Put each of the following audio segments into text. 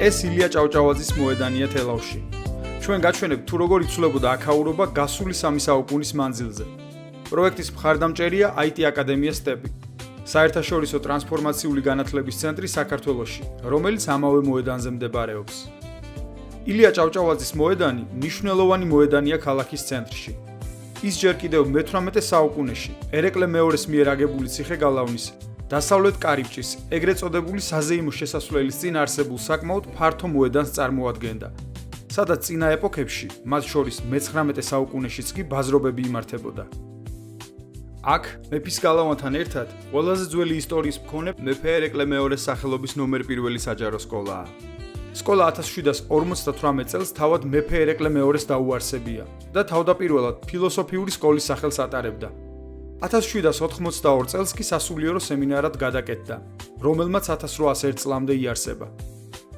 ეს ილია ჭავჭავაძის მოედანია თელავში. ჩვენ გაჩვენებთ თუ როგორ იცვლებოდა აქაურობა გასული 3 საუკუნის მანძილზე. პროექტის მხარდამჭერია IT აკადემია სტეპი, საერთაშორისო ტრანსფორმაციული განათლების ცენტრი საქართველოში, რომელიც ამავე მოედანზე მდებარეობს. ილია ჭავჭავაძის მოედანი მნიშვნელოვანი მოედანია ქალაქის ცენტრში. ის ჯერ კიდევ მე-18 საუკუნეში ერეკლე მეორეს მიერ აგებული ციხე-გალავნის დასავლეთ კარიბჭის, ეგრეთ წოდებული საზეიმო შესასვლელის წინ არსებულ საკმაოდ ფართო მოედანს წარმოადგენდა, სადაც წინა ეპოქებში, მათ შორის მე-19 საუკუნეშიც კი ბაზრობები იმართებოდა. აქ მეფის გალავანთან ერთად ყველაზე ძველი ისტორიის მქონე მეფე ერეკლე მეორეს სახელობის ნომერ პირველი საჯარო სკოლაა. სკოლა 1758 წელს თავად მეფე ერეკლე მეორეს დაუარსებია და თავდაპირველად ფილოსოფიური სკოლის სახელს ატარებდა. 1782 წელს კი სასულიერო სემინარად გადაკეთდა, რომელმაც 1801 წლამდე იარსება.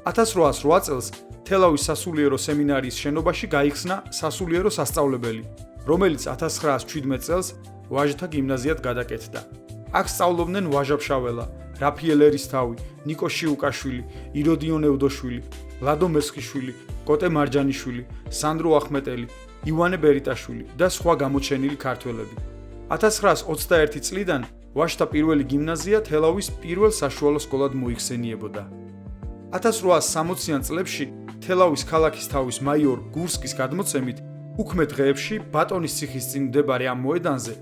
1808 წელს თელავის სასულიერო სემინარიის შენობაში გაიხსნა სასულიერო სასწავლებელი, რომელიც 1917 წელს ვაჟთა გიმნაზიად გადაკეთდა. აქ სწავლობდნენ ვაჟა-ფშაველა, რაფიელ ერისთავი, ნიკო შიუკაშვილი, იროდიონ ევდოშვილი, ლადო მესხიშვილი, კოტე მარჯანიშვილი, სანდრო ახმეტელი, ივანე ბერიტაშვილი და სხვა გამოჩენილი ქართველები. 1921 წლიდან ვაჟთა პირველი გიმნაზია თელავის პირველ საშუალო სკოლად მოიხსენიებოდა. 1860-იან წლებში თელავის ქალაქის თავის მაიორ გურსკის გადმოცემით, უქმე დღეებში ბატონის ციხის წინ მდებარე ამ მოედანზე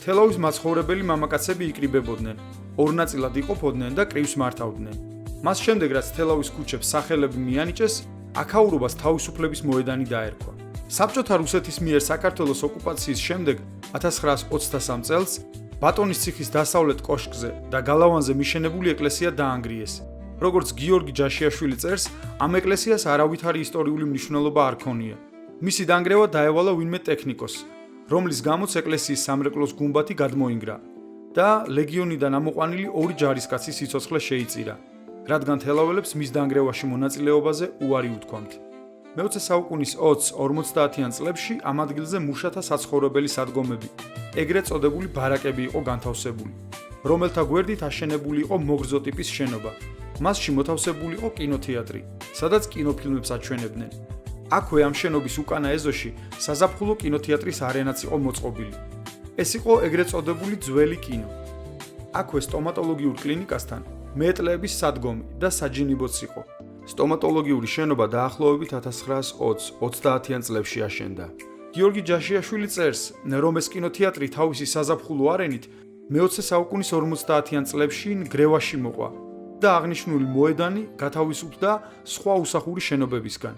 თელავის მაცხოვრებელი მამაკაცები იკრიბებოდნენ, ორ ნაწილად იყოფოდნენ და კრივს მართავდნენ. მას შემდეგ, რაც თელავის ქუჩებს სახელები მიანიჭეს, აქაურობას თავისუფლების მოედანი დაერქვა. საბჭოთა რუსეთის მიერ საქართველოს ოკუპაციის შემდეგ 1923 წელს ბატონის ციხის დასავლეთ კოშკზე და გალავანზე მიშენებული ეკლესია დაანგრიეს. როგორც გიორგი ჯაშიაშვილი წერს, ამ ეკლესიას არავითარი ისტორიული მნიშვნელობა არ ქონია. მისი დანგრევა დაევალა ვინმე ტექნიკოსს, რომლის გამოც ეკლესიის სამრეკლოს გუმბათი გადმოინგრა და ლეგიონიდან ამოყვანილი 2 ჯარისკაცის სიცოცხლე შეიწირა, რადგან თელაველებს მის დანგრევაში მონაწილეობაზე უარი უთქვამთ. მე-20 საუკუნის 20-50-იან წლებში ამ ადგილზე მუშათა საცხოვრებელი სადგომები, ეგრეთ წოდებული ბარაკები იყო განთავსებული, რომელთა გვერდით აშენებული იყო მოგრძო ტიპის შენობა. მასში მოთავსებული იყო კინოთეატრი, სადაც კინოფილმებს აჩვენებდნენ. აქვე ამ შენობის უკანა ეზოში საზაფხულო კინოთეატრის არენაც იყო მოწყობილი. ეს იყო ეგრეთ წოდებული ძველი კინო. აქვე სტომატოლოგიურ კლინიკასთან მეტლების სადგომი და საჯინიბოც იყო. სტომატოლოგიური შენობა დაახლოებით 1920-30-იან წლებში აშენდა. გიორგი ჯაშიაშვილი წერს, რომ ეს კინოთეატრი თავისი საზაფხულო არენით მე-20 საუკუნის 50-იან წლებში ნგრევაში მოყვა და აღნიშნული მოედანი გათავისუფლდა სხვა უსახური შენობებისგან.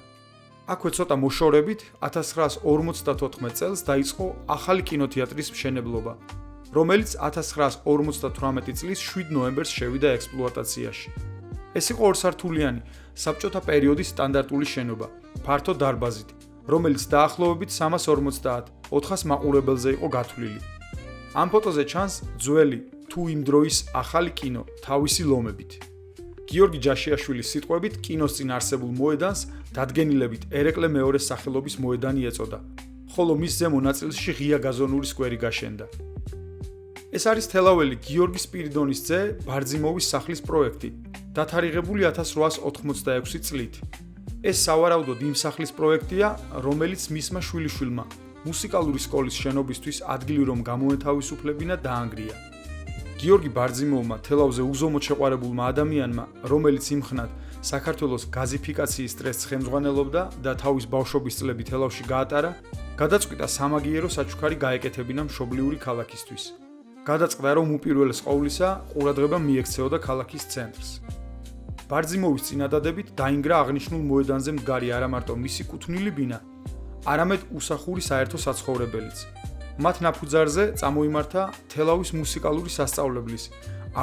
აქვე ცოტა მოშორებით 1954 წელს დაიწყო ახალი კინოთეატრის მშენებლობა, რომელიც 1958 წლის 7 ნოემბერს შევიდა ექსპლუატაციაში. ეს იყო ორსართულიანი საბჭოთა პერიოდის სტანდარტული შენობა, ფართო დარბაზით, რომელიც დაახლოებით 350-400 მაყურებელზე იყო გათვლილი. ამ ფოტოზე ჩანს ძველი თუ იმ დროის ახალი კინო თავისი ლომებით. გიორგი ჯაშიაშვილის სიტყვებით, კინოს წინ არსებულ მოედანს დადგენილებით ერეკლე მეორეს სახელობის მოედანი ეწოდა, ხოლო მის ზემო ნაწილში ღია გაზონური სკვერი გაშენდა. ეს არის თელაველი გიორგი სპირიდონის ძე ბარძიმოვის სახლის პროექტი, დათარიღებული 1886 წლით. ეს სავარაუდოდ იმ სახლის პროექტია, რომელიც მისმა შვილიშვილმა მუსიკალური სკოლის შენობისთვის ადგილი რომ გამოეთავისუფლებინა დაანგრია. გიორგი ბარძიმოვმა თელავზე უზომოდ შეყვარებულმა ადამიანმა, რომელიც იმხნად საქართველოს გაზიფიკაციის წრეს ხელმძღვანელობდა და თავის ბავშვობის წლები თელავში გაატარა, გადაწყვიტა სამაგიერო საჩუქარი გაეკეთებინა მშობლიური ქალაქისთვის. გადაწყდა, რომ უპირველეს ყოვლისა ყურადღება მიექცეოდა ქალაქის ცენტრს. ბარძიმოვის წინადადებით დაინგრა აღნიშნულ მოედანზე მდგარი არა მარტო მისი კუთვნილი ბინა, არამედ უსახური საერთო საცხოვრებელიც. მათ ნაფუძარზე წამოიმართა თელავის მუსიკალური სასწავლებლის,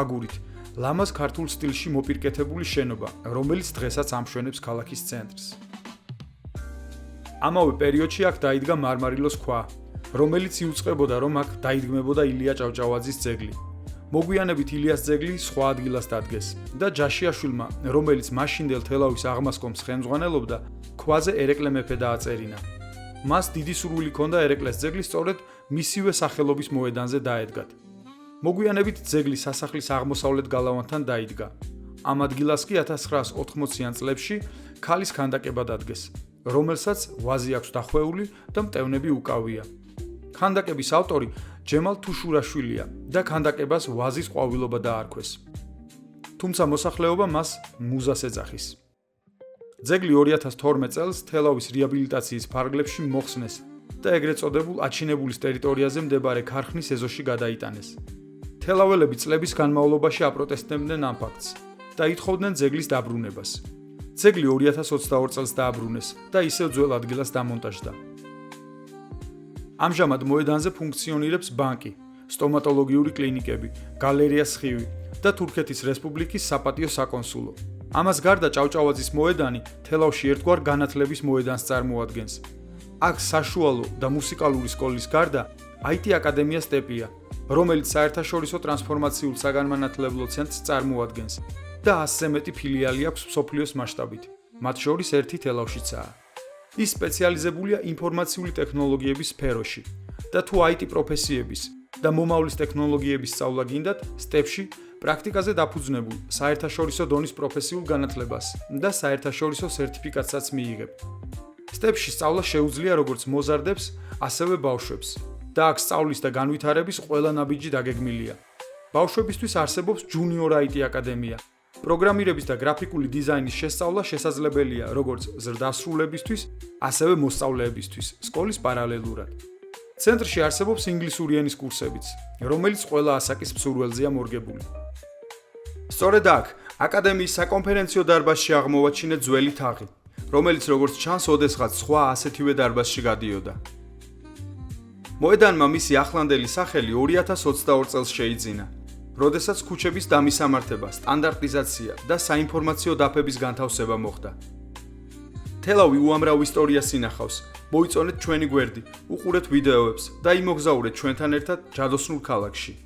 აგურით, ლამაზ ქართულ სტილში მოპირკეთებული შენობა, რომელიც დღესაც ამშვენებს ქალაქის ცენტრს. ამავე პერიოდში აქ დაიდგა მარმარილოს ქვა, რომელიც იუწყებოდა, რომ აქ დაიდგმებოდა ილია ჭავჭავაძის ძეგლი. მოგვიანებით ილიას ძეგლი სხვა ადგილას დადგეს და ჯაშიაშვილმა, რომელიც მაშინდელ თელავის აღმასკომს ხელმძღვანელობდა, ქვაზე ერეკლე მეფე დააწერინა. მას დიდი სურვილი ჰქონდა ერეკლეს ძეგლი სწორედ მისივე სახელობის მოედანზე დაედგათ. მოგვიანებით ძეგლი სასახლის აღმოსავლეთ გალავანთან დაიდგა. ამ ადგილას კი 1980-იან წლებში ქალის ქანდაკება დადგეს, რომელსაც ვაზი აქვს დახვეული და მტევნები უკავია. ქანდაკების ავტორი ჯემალ თუშურაშვილია და ქანდაკებას ვაზის ყვავილობა დაარქვეს. თუმცა მოსახლეობა მას მუზას ეძახის. ძეგლი 2012 წელს თელავის რეაბილიტაციის ფარგლებში მოხსნეს და ეგრეთ წოდებულ აჩინებულის ტერიტორიაზე მდებარე ქარხნის ეზოში გადაიტანეს. თელაველები წლების განმავლობაში აპროტესტებდნენ ამ ფაქტს და ითხოვდნენ ძეგლის დაბრუნებას. ძეგლი 2022 წელს დააბრუნეს და ისევ ძველ ადგილას დამონტაჟდა. ამჟამად მოედანზე ფუნქციონირებს ბანკი, სტომატოლოგიური კლინიკები, გალერეა სხივი და თურქეთის რესპუბლიკის საპატიო საკონსულო. ამას გარდა ჭავჭავაძის მოედანი თელავში ერთგვარ განათლების მოედანს წარმოადგენს. აქ საშუალო და მუსიკალური სკოლის გარდა IT აკადემია სტეპია, რომელიც საერთაშორისო ტრანსფორმაციულ საგანმანათლებლო ცენტრს წარმოადგენს და 100-ზე მეტი ფილიალი აქვს მსოფლიოს მასშტაბით, მათ შორის ერთი თელავშიცაა. ის სპეციალიზებულია ინფორმაციული ტექნოლოგიების სფეროში და თუ IT პროფესიების და მომავლის ტექნოლოგიების სწავლა გინდათ, სტეპში პრაქტიკაზე დაფუძნებულ საერთაშორისო დონის პროფესიულ განათლებას და საერთაშორისო სერტიფიკატსაც მიიღებთ. სტეპში სწავლა შეუძლია როგორც მოზარდებს, ასევე ბავშვებს და აქ სწავლის და განვითარების ყველა ნაბიჯი დაგეგმილია. ბავშვებისთვის არსებობს ჯუნიორ IT აკადემია. პროგრამირების და გრაფიკული დიზაინის შესწავლა შესაძლებელია როგორც ზრდასრულებისთვის, ასევე მოსწავლეებისთვის, სკოლის პარალელურად. ცენტრში არსებობს ინგლისური ენის კურსებიც, რომელიც ყველა ასაკის მსურველზეა მორგებული. სწორედ აქ, აკადემიის საკონფერენციო დარბაზში აღმოვაჩინეთ ძველი თაღი, რომელიც როგორც ჩანს, ოდესღაც სხვა ასეთივე დარბაზში გადიოდა. მოედანმა მისი ახლანდელი სახელი 2022 წელს შეიძინა, როდესაც ქუჩების დამისამართება, სტანდარტიზაცია და საინფორმაციო დაფების განთავსება მოხდა. თელავი უამრავ ისტორიას ინახავს. მოიწონეთ ჩვენი გვერდი, უყურეთ ვიდეოებს და იმოგზაურეთ ჩვენთან ერთად ჯადოსნურ ქალაქში.